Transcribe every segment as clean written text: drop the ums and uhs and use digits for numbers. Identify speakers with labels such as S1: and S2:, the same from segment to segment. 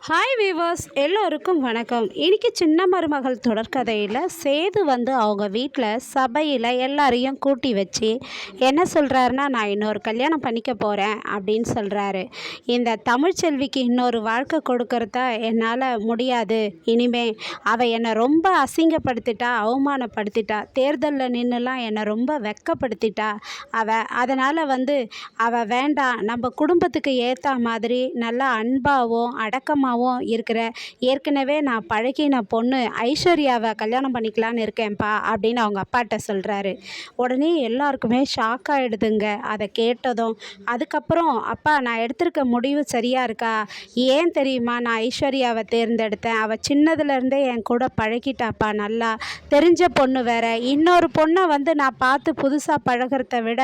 S1: Hi viewers, எல்லோருக்கும் வணக்கம். இன்னைக்கு சின்ன மருமகள் தொடர்கதையில் சேது அவங்க வீட்டில் சபையில் எல்லாரையும் கூட்டி வச்சு என்ன சொல்கிறாருன்னா, நான் இன்னொரு கல்யாணம் பண்ணிக்க போகிறேன் அப்படின்னு சொல்கிறாரு. இந்த தமிழ்ச்செல்விக்கு இன்னொரு வாழ்க்கை கொடுக்கறதா என்னால் முடியாது. இனிமே அவள் என்னை ரொம்ப அசிங்கப்படுத்திட்டா, அவமானப்படுத்திட்டா, தேர்தலில் நின்றுலாம் என்னை ரொம்ப வெக்கப்படுத்திட்டா. அதனால் அவள் வேண்டாம், நம்ம குடும்பத்துக்கு ஏற்ற மாதிரி நல்லா அன்பாகவும் அடக்கமாகவும் இருக்கிற ஏற்கனவே நான் பழகின பொண்ணு ஐஸ்வர்யாவை கல்யாணம் பண்ணிக்கலான்னு இருக்கேன்ப்பா அப்படின்னு அவங்க அப்பாட்ட சொல்கிறாரு. உடனே எல்லாருக்குமே ஷாக் ஆகிடுதுங்க அதை கேட்டதும். அதுக்கப்புறம், அப்பா நான் எடுத்திருக்க முடிவு சரியாக இருக்கா? ஏன் தெரியுமா நான் ஐஸ்வர்யாவை தேர்ந்தெடுத்தேன்? அவள் சின்னதுலேருந்தே என் கூட பழகிட்டாப்பா, நல்லா தெரிஞ்ச பொண்ணு வேற. இன்னொரு பொண்ணை நான் பார்த்து புதுசாக பழகிறத விட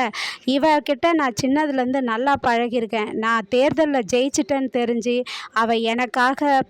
S1: இவகிட்ட நான் சின்னதுலேருந்து நல்லா பழகியிருக்கேன். நான் தேர்தலில் ஜெயிச்சிட்டேன்னு தெரிஞ்சு அவள் எனக்காக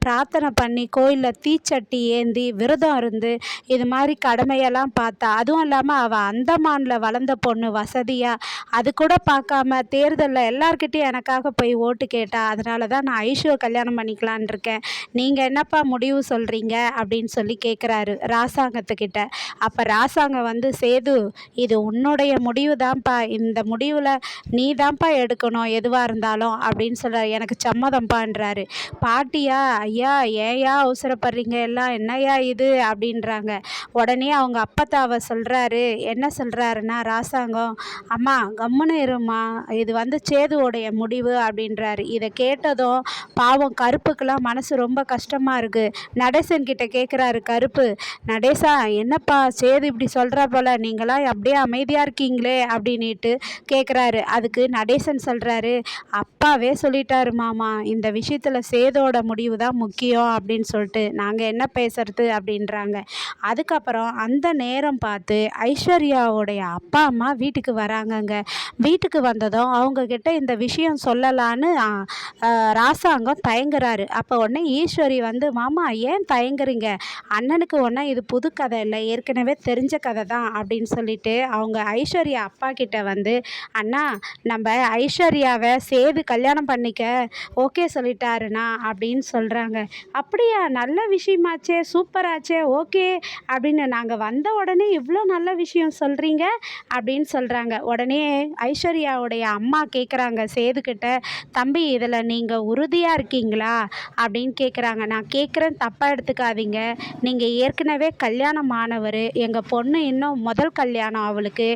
S1: பிரார்த்தனை பண்ணி கோயிலில் தீச்சட்டி ஏந்தி விரதம் இருந்து இது மாதிரி கடமையெல்லாம் பார்த்தா. அதுவும் இல்லாமல் அவள் அந்தமானில் வளர்ந்த பொண்ணு, வசதியாக. அது கூட பார்க்காம தேர்தலில் எல்லார்கிட்டையும் எனக்காக போய் ஓட்டு கேட்டா. அதனால தான் நான் ஐஷுவை கல்யாணம் பண்ணிக்கலான் இருக்கேன். நீங்கள் என்னப்பா முடிவு சொல்கிறீங்க அப்படின்னு சொல்லி கேட்குறாரு ராசாங்கத்துக்கிட்ட. அப்போ ராசாங்க சேது, இது உன்னுடைய முடிவு தான்ப்பா, இந்த முடிவில் நீ தான்ப்பா எடுக்கணும் எதுவாக இருந்தாலும் அப்படின்னு சொல்கிறார். எனக்கு சம்மதம்ப்பான்றாரு. பாட்டியா, ஐயா ஏயா அவசரப்படுறீங்க, எல்லாம் என்னையா இது அப்படின்றாங்க. உடனே அவங்க அப்பத்தாவை சொல்கிறாரு. என்ன சொல்கிறாருன்னா ராசாங்கம், அம்மா கம்முன்னு இருமா, இது சேதுவோடைய முடிவு அப்படின்றாரு. இதை கேட்டதும் பாவம் கருப்புக்கெல்லாம் மனசு ரொம்ப கஷ்டமாக இருக்குது. நடேசன் கிட்ட கேட்குறாரு கருப்பு, நடேசா என்னப்பா சேது இப்படி சொல்கிறா போல, நீங்களாம் அப்படியே அமைதியாக இருக்கீங்களே அப்படின்ட்டு கேட்குறாரு. அதுக்கு நடேசன் சொல்கிறாரு, அப்பாவே சொல்லிட்டாரு மாமா, இந்த விஷயத்தில் சேதோட முடிவு தான் முக்கியம் அப்படின்னு சொல்லிட்டு நாங்கள் என்ன பேசுறது அப்படின்றாங்க. அதுக்கப்புறம் அந்த நேரம் பார்த்து ஐஸ்வர்யாவுடைய அப்பா அம்மா வீட்டுக்கு வராங்கங்க. வீட்டுக்கு வந்ததும் அவங்கக்கிட்ட இந்த விஷயம் சொல்லலான்னு ராசாங்கம் தயங்குறாரு. அப்போ உடனே ஈஸ்வரி மாமா ஏன் தயங்குறீங்க, அண்ணனுக்கு ஒன்றும் இது புது கதை இல்லை, ஏற்கனவே தெரிஞ்ச கதை தான் அப்படின்னு சொல்லிட்டு அவங்க ஐஸ்வர்யா அப்பா கிட்ட அண்ணா நம்ம ஐஸ்வர்யாவை சேது கல்யாணம் பண்ணிக்க ஓகே சொல்லிட்டாருண்ணா அப்படின்னு சொல்கிறாங்க. அப்படியா, நல்ல விஷயமாச்சே, சூப்பராச்சே, ஓகே அப்படின்னு, நாங்கள் வந்த உடனே இவ்வளோ நல்ல விஷயம் சொல்கிறீங்க அப்படின்னு சொல்கிறாங்க. உடனே ஐஸ்வர்யாவுடைய அம்மா கேட்குறாங்க சேதுக்கிட்ட, தம்பி இதில் நீங்கள் உறுதியாக இருக்கீங்களா அப்படின்னு கேட்குறாங்க. நான் கேட்குறேன் தப்பாக எடுத்துக்காதீங்க, நீங்கள் ஏற்கனவே கல்யாணம் ஆனவர், எங்கள் பொண்ணு இன்னும் முதல் கல்யாணம் அவளுக்கு.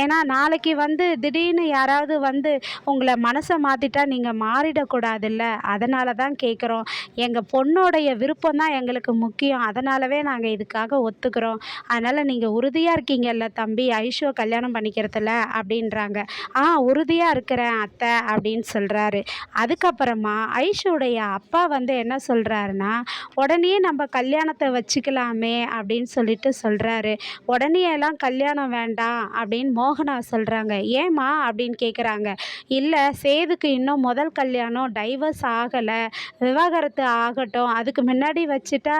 S1: ஏன்னா நாளைக்கு திடீர்னு யாராவது உங்களை மனசை மாற்றிட்டா நீங்கள் மாறிடக்கூடாதுல்ல, அதனால தான் கேட்குறோம். எங்கள் பொண்ணோடைய விருப்பம் தான் எங்களுக்கு முக்கியம், அதனாலவே நாங்கள் இதுக்காக ஒத்துக்கிறோம். அதனால் நீங்கள் உறுதியாக இருக்கீங்கல்ல தம்பி ஐஷுவை கல்யாணம் பண்ணிக்கிறதுல அப்படின்றாங்க. உறுதியாக இருக்கிறேன் அத்தை அப்படின்னு சொல்கிறாரு. அதுக்கப்புறமா ஐஷுடைய அப்பா என்ன சொல்கிறாருன்னா, உடனே நம்ம கல்யாணத்தை வச்சுக்கலாமே அப்படின்னு சொல்லிட்டு சொல்கிறாரு. உடனே எல்லாம் கல்யாணம் வேண்டாம் அப்படின்னு மோகனா சொல்கிறாங்க. ஏம்மா அப்படின்னு கேட்குறாங்க. இல்லை, சேதுக்கு இன்னும் முதல் கல்யாணம் டைவர்ஸ் ஆகலை, விவாகரத்து ஆகட்டும், அதுக்கு முன்னாடி வச்சுட்டா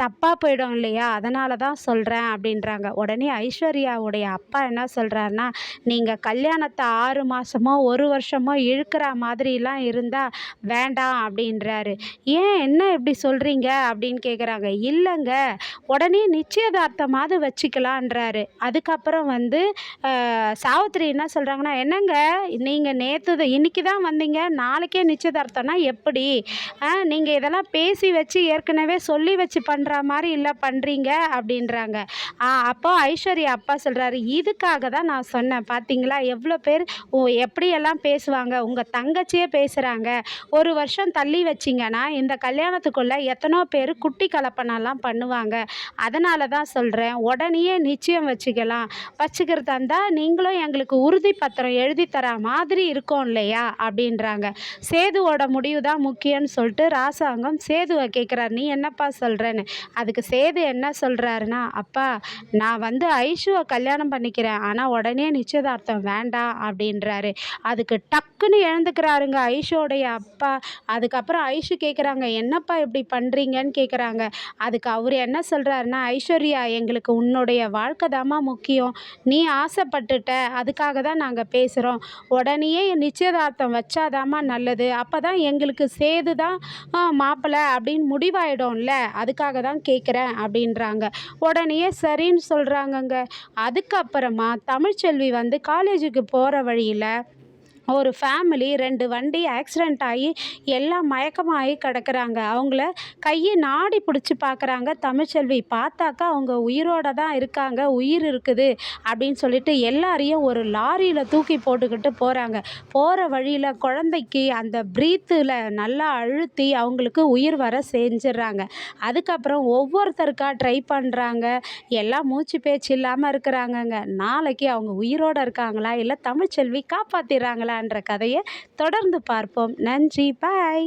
S1: தப்பாக போயிடும் இல்லையா, அதனால தான் சொல்கிறேன் அப்படின்றாங்க. உடனே ஐஸ்வர்யாவுடைய அப்பா என்ன சொல்கிறாருன்னா, நீங்கள் கல்யாணத்தை 6 மாதமோ 1 வருஷமோ இழுக்கிற மாதிரிலாம் இருந்தால் வேண்டாம் அப்படின்றாரு. ஏன் என்ன இப்படி சொல்கிறீங்க அப்படின்னு கேட்குறாங்க. இல்லைங்க, உடனே நிச்சயதார்த்தமாவது வச்சுக்கலான்றாரு. அதுக்கப்புறம் சாவித்திரி என்ன சொல்கிறாங்கன்னா, என்னங்க நீங்கள் இன்னைக்கு தான் வந்தீங்க, நாளைக்கே நிச்சயதார்த்தம்னா எப்படி? நீங்கள் இதெல்லாம் பேசி வச்சு ஏற்கனவே சொல்லி வச்சு பண்ணுற மாதிரி இல்லை பண்ணுறீங்க அப்படின்றாங்க. அப்போ ஐஸ்வர்யா அப்பா சொல்கிறாரு, இதுக்காக தான் நான் சொன்னேன், பார்த்தீங்களா எவ்வளோ பேர் எப்படியெல்லாம் பேசுவாங்க, உங்கள் தங்கச்சியே பேசுகிறாங்க. 1 வருஷம் தள்ளி வச்சிங்கன்னா இந்த கல்யாணத்துக்குள்ளே எத்தனோ பேர் குட்டி கலப்பனெல்லாம் பண்ணுவாங்க, அதனால தான் சொல்கிறேன், உடனே நிச்சயம் வச்சுக்கிறதா இருந்தால் நீங்களும் எங்களுக்கு உறுதி பத்திரம் எழுதி தர மாதிரி இருக்கும் இல்லையா அப்படின்றாங்க. சேதுவோட முடிவு தான் முக்கியம்னு சொல்லிட்டு ராசாங்கம் சேதுவை கேட்குறாரு, நீ என்னப்பா சொல்கிறேன்னு. அதுக்கு சேது என்ன சொல்கிறாருன்னா, அப்பா நான் ஐஷுவை கல்யாணம் பண்ணிக்கிறேன், ஆனால் உடனே நிச்சயதார்த்தம் வேண்டாம் அப்படின்றாரு. அதுக்கு டக்குன்னு எழுந்துக்கிறாருங்க ஐஷுவோடைய அப்பா. அதுக்கப்புறம் ஐஷு கேட்குறாங்க, என்னப்பா இப்படி பண்ணுறீங்கன்னு கேட்குறாங்க. அதுக்கு அவர் என்ன சொல்கிறாருன்னா, ஐஸ்வர்யா எங்களுக்கு உன்னுடைய வாழ்க்கை தாம்மா முக்கியம், நீ ஆசைப்பட்டுட்ட, அதுக்காக தான் நாங்கள் பேசுகிறோம், உடனே நிச்சயதார்த்தம் வச்சாதாம்மா நல்லது, அப்போ தான் எங்களுக்கு சேது தான் மாப்பிள்ளை அப்படின்னு முடிவாயிடும்ல, அதுக்காக தான் கேட்குறேன் அப்படின்றாங்க. உடனே சரின்னு சொல்கிறாங்கங்க. அதுக்கப்புறமா தமிழ்ச்செல்வி வந்து காலேஜுக்கு போகிற வழியில் ஒரு ஃபேமிலி 2 வண்டி ஆக்சிடென்ட் ஆகி எல்லாம் மயக்கமாகி கிடக்குறாங்க. அவங்கள கையை நாடி பிடிச்சி பார்க்குறாங்க தமிழ்ச்செல்வி. பார்த்தாக்கா அவங்க உயிரோட தான் இருக்காங்க, உயிர் இருக்குது அப்படின்னு சொல்லிட்டு எல்லாரையும் ஒரு லாரியில் தூக்கி போட்டுக்கிட்டு போகிறாங்க. போகிற வழியில் குழந்தைக்கு அந்த ப்ரீத்தில் நல்லா அழுத்தி அவங்களுக்கு உயிர் வர செஞ்சிடுறாங்க. அதுக்கப்புறம் ஒவ்வொருத்தருக்கா ட்ரை பண்ணுறாங்க. எல்லாம் மூச்சு பேச்சு இல்லாமல் இருக்கிறாங்கங்க. நாளைக்கு அவங்க உயிரோடு இருக்காங்களா, இல்லை தமிழ்ச்செல்வி காப்பாற்றிடுறாங்களான்ற கதையை தொடர்ந்து பார்ப்போம். நன்றி, பாய்.